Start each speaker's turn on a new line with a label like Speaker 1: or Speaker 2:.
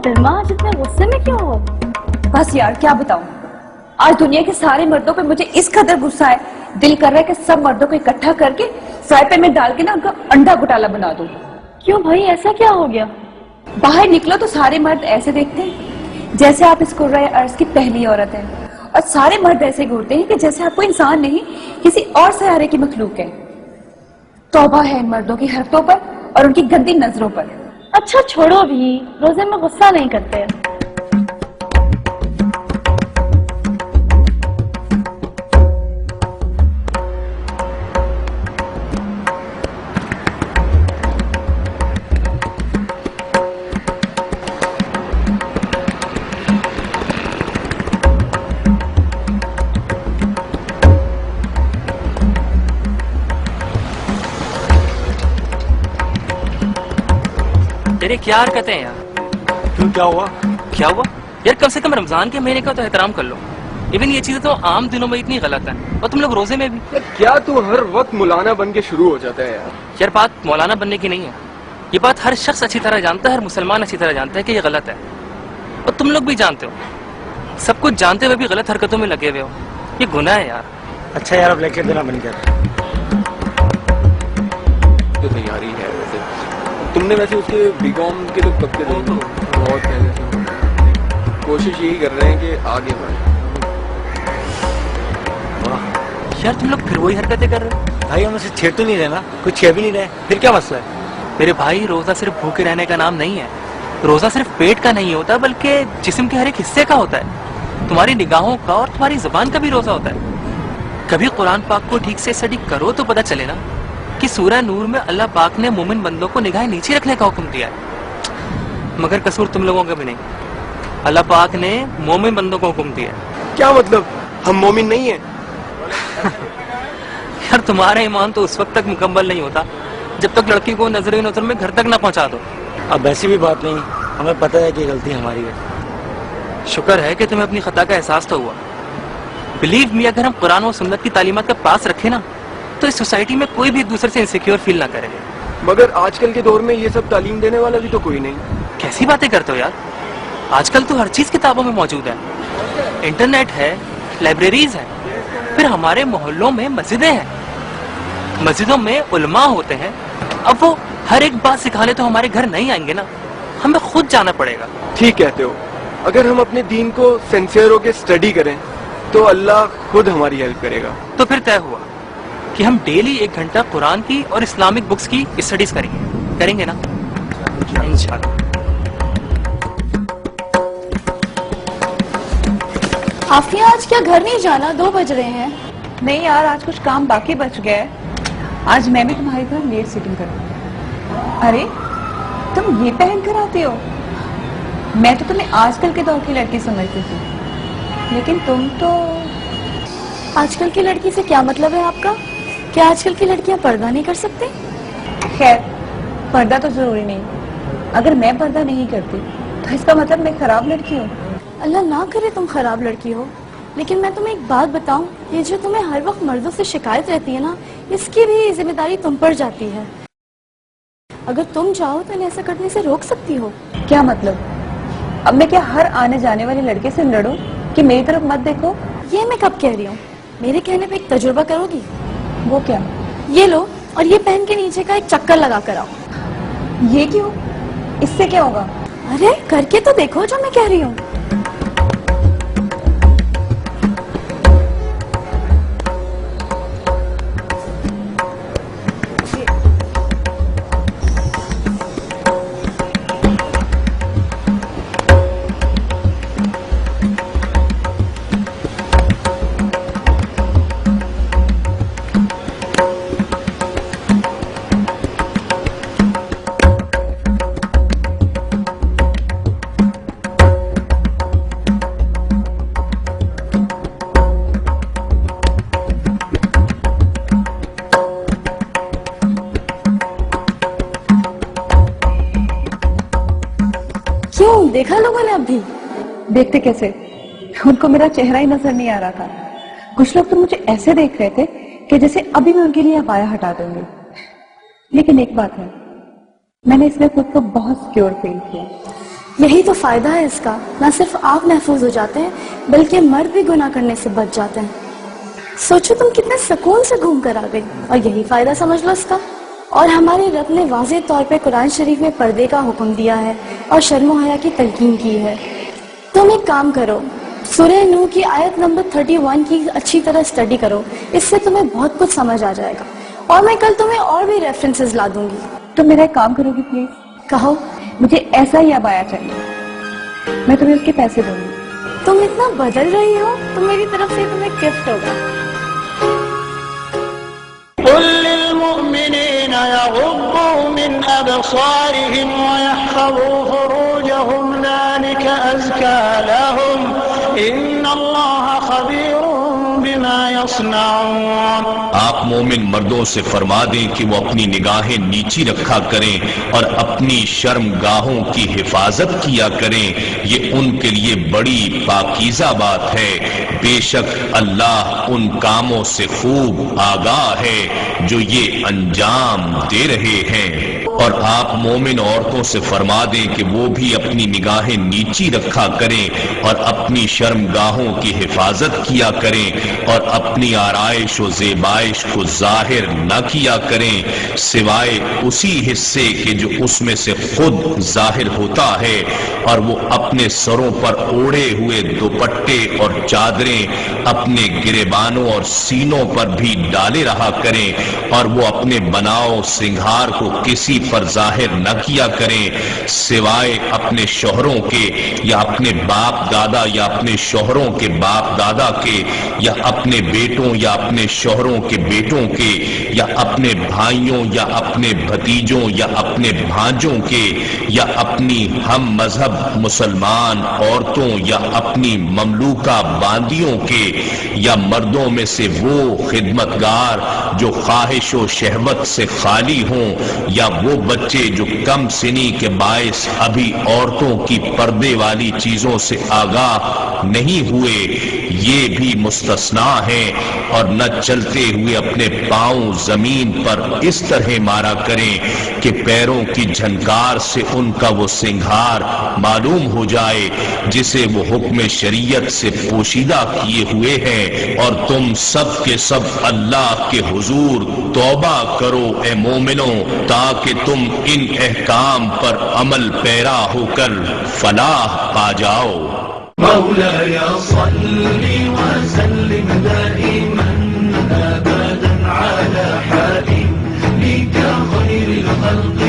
Speaker 1: सलमा आज इतने गुस्से में क्यों हो?
Speaker 2: बस यार क्या बताऊं, आज दुनिया के सारे मर्दों पे मुझे इस कदर गुस्सा है, दिल कर रहा है कि सब मर्दों को इकट्ठा करके फ्राई पैन में डाल के ना उनका अंडा घोटाला बना दूं।
Speaker 1: क्यों भाई, ऐसा क्या हो गया?
Speaker 2: बाहर निकलो तो सारे मर्द ऐसे देखते हैं जैसे आप इस कुर्राए अर्ज की पहली औरत है, और सारे मर्द ऐसे घूरते हैं कि जैसे आप कोई इंसान नहीं किसी और सयारे की मखलूक है। तौबा है इन मर्दों की हरकतों पर और उनकी गंदी नजरों पर।
Speaker 1: अच्छा छोड़ो भी, रोजे में गुस्सा नहीं करते।
Speaker 3: तेरे क्या हरकतें हैं यार?
Speaker 4: क्यों, क्या हुआ?
Speaker 3: क्या हुआ यार, कम से कम रमजान के महीने का तो एहतराम कर लो। इवन ये चीजें तो आम दिनों में इतनी गलत है, और तुम लोग रोजे में भी।
Speaker 4: क्या तू हर वक्त मौलाना बन के शुरू हो जाता है यार?
Speaker 3: यार बात मौलाना बनने की नहीं है, ये बात हर शख्स अच्छी तरह जानता है, हर मुसलमान अच्छी तरह जानता है कि ये गलत है, और तुम लोग भी जानते हो। सब कुछ जानते हुए भी गलत हरकतों में लगे हुए हो, ये गुनाह है यार।
Speaker 5: अच्छा यार, अब लेक्चर देना बंद कर।
Speaker 4: तो तैयारी है वैसे, तुमने वैसे उसके बीकॉम के तो कब के बहुत पहले से कोशिश यही कर रहे हैं कि आगे बढ़े।
Speaker 3: यार तुम लोग फिर वही हरकतें कर रहे हो।
Speaker 5: भाई हम उसे छेड़ तो नहीं रहे ना, कुछ छेड़ भी नहीं रहे, फिर क्या मसला है?
Speaker 3: मेरे भाई, रोजा सिर्फ भूखे रहने का नाम नहीं है। रोजा सिर्फ पेट का नहीं होता, बल्कि जिस्म के हर एक हिस्से का होता है। तुम्हारी निगाहों का और तुम्हारी जुबान का भी रोजा होता है। कभी कुरान पाक को ठीक से स्टडी करो तो पता चले ना कि सूरह नूर में अल्लाह पाक ने मोमिन बंदों को निगाहें नीचे रखने का हुक्म दिया है, मगर कसूर तुम लोगों का भी नहीं। अल्लाह पाक ने मोमिन बंदों को हुक्म दिया है।
Speaker 4: क्या मतलब, हम मोमिन नहीं हैं?
Speaker 3: यार तुम्हारा ईमान तो उस वक्त तक मुकम्मल नहीं होता जब तक लड़की को नजर नजर में घर तक ना पहुंचा दो।
Speaker 5: अब वैसी भी बात नहीं, हमें पता है कि गलती हमारी है।
Speaker 3: शुक्र है कि तुम्हें अपनी खता का एहसास तो हुआ। बिलीव मी, अगर हम कुरान और सुन्नत की तालीमात का पास रखें ना, तो इस सोसाइटी में कोई भी एक दूसरे से इनसिक्योर फील ना करे।
Speaker 4: मगर आजकल के दौर में ये सब तालीम देने वाला भी तो कोई नहीं।
Speaker 3: कैसी बातें करते हो यार, आजकल तो हर चीज किताबों में मौजूद है। इंटरनेट है, लाइब्रेरीज है, फिर हमारे मोहल्लों में मस्जिदें हैं, मस्जिदों में उलमा होते हैं। अब वो हर एक बात सिखाने तो हमारे घर नहीं आएंगे ना, हमें खुद जाना पड़ेगा।
Speaker 4: ठीक कहते हो, अगर हम अपने दीन को सिंसियर होकर स्टडी करें तो अल्लाह खुद हमारी हेल्प करेगा।
Speaker 3: तो फिर तय हुआ कि हम डेली 1 घंटा कुरान की और इस्लामिक बुक्स की स्टडीज करेंगे ना, इंशाल्लाह।
Speaker 1: आफिया, आज क्या घर नहीं जाना? 2 बज रहे हैं।
Speaker 2: नहीं यार, आज कुछ काम बाकी बच गया है, आज मैं भी तुम्हारी तरह लेट सीटिंग करूंगी। अरे तुम ये पहन कर आती हो? मैं तो तुम्हें आजकल के दौर की लड़की समझती थी, लेकिन तुम तो।
Speaker 1: आजकल की लड़की से क्या मतलब है आपका? क्या आजकल की लड़कियां पर्दा नहीं कर सकते?
Speaker 2: खैर, पर्दा तो जरूरी नहीं, अगर मैं पर्दा नहीं करती तो इसका मतलब मैं खराब लड़की हूँ।
Speaker 1: अल्लाह ना करे तुम खराब लड़की हो, लेकिन मैं तुम्हें एक बात बताऊं, ये जो तुम्हें हर वक्त मर्दों से शिकायत रहती है ना, इसकी भी जिम्मेदारी तुम पर जाती है। अगर तुम चाहो तो इन्हें ऐसा करने से रोक सकती हो।
Speaker 2: क्या मतलब? अब मैं क्या हर आने जाने वाले लड़के से लड़ूं कि मेरी तरफ मत देखो?
Speaker 1: ये मैं कब कह रही हूँ? मेरे कहने पे एक तजुर्बा करोगी?
Speaker 2: वो क्या?
Speaker 1: ये लो और ये पहन के नीचे का एक चक्कर लगा कर आओ।
Speaker 2: ये क्यों? इससे क्या होगा?
Speaker 1: अरे करके तो देखो जो मैं कह रही हूँ। क्यों, देखा लोगों ने? अब भी
Speaker 2: देखते कैसे, उनको मेरा चेहरा ही नजर नहीं आ रहा था। कुछ लोग तो मुझे ऐसे देख रहे थे कि जैसे अभी मैं उनके लिए अबाया हटा दूंगी। लेकिन एक बात है, मैंने इसमें खुद को बहुत सिक्योर फील किया।
Speaker 1: یہی تو فائدہ ہے اس کا، نہ صرف آپ محفوظ ہو جاتے ہیں بلکہ مرد بھی گناہ کرنے سے بچ جاتے ہیں۔ سوچو تم کتنے سکون سے گھوم کر آ گئی، اور یہی فائدہ سمجھ لو اس کا۔ اور ہمارے رب نے واضح طور پہ قرآن شریف میں پردے کا حکم دیا ہے اور شرم و حیا کی تلقین کی ہے۔ تم ایک کام کرو، سورہ نوح کی آیت نمبر 31 کی اچھی طرح اسٹڈی کرو، اس سے تمہیں بہت کچھ سمجھ آ جائے گا، اور میں کل تمہیں اور بھی ریفرنسز لا دوں گی۔
Speaker 2: تو میرا ایک کام کرو گی پلیز؟
Speaker 1: کہو۔
Speaker 2: مجھے ایسا ہی ابایا چاہیے، میں تمہیں اس کے پیسے دوں گی۔
Speaker 1: تم اتنا بدل رہی ہو تو میری طرف سے تمہیں گفٹ ہوگا۔
Speaker 6: قل للمؤمنين يغضوا من أبصارهم ويحفظوا فروجهم ذلك أزكى لهم إن الله خبير بما يصنعون۔
Speaker 7: آپ مومن مردوں سے فرما دیں کہ وہ اپنی نگاہیں نیچی رکھا کریں اور اپنی شرم گاہوں کی حفاظت کیا کریں، یہ ان کے لیے بڑی پاکیزہ بات ہے۔ بے شک اللہ ان کاموں سے خوب آگاہ ہے جو یہ انجام دے رہے ہیں۔ اور آپ مومن عورتوں سے فرما دیں کہ وہ بھی اپنی نگاہیں نیچی رکھا کریں اور اپنی شرم گاہوں کی حفاظت کیا کریں اور اپنی آرائش و زیبائش کو ظاہر نہ کیا کریں سوائے اسی حصے کے جو اس میں سے خود ظاہر ہوتا ہے، اور وہ اپنے سروں پر اوڑھے ہوئے دوپٹے اور چادریں اپنے گریبانوں اور سینوں پر بھی ڈالے رہا کریں، اور وہ اپنے بناؤ سنگھار کو کسی پر ظاہر نہ کیا کریں سوائے اپنے شوہروں کے یا اپنے باپ دادا یا اپنے شوہروں کے باپ دادا کے یا اپنے بیٹوں یا اپنے شوہروں کے بیٹوں کے یا اپنے بھائیوں یا اپنے بھتیجوں یا اپنے بھانجوں کے یا اپنی ہم مذہب مسلمان عورتوں یا اپنی مملوکہ باندیوں کے یا مردوں میں سے وہ خدمتگار جو خواہش و شہوت سے خالی ہوں یا وہ بچے جو کم سنی کے باعث ابھی عورتوں کی پردے والی چیزوں سے آگاہ نہیں ہوئے، یہ بھی مستثنا ہیں۔ اور نہ چلتے ہوئے اپنے پاؤں زمین پر اس طرح مارا کریں کہ پیروں کی جھنکار سے ان کا وہ سنگھار معلوم ہو جائے جسے وہ حکم شریعت سے پوشیدہ کیے ہوئے ہیں۔ اور تم سب کے سب اللہ کے حضور توبہ کرو اے مومنوں، تاکہ تم ان احکام پر عمل پیرا ہو کر فلاح پا جاؤ۔
Speaker 8: مولاي صل وسلم دائما ابدا على حبيبك خير الخلق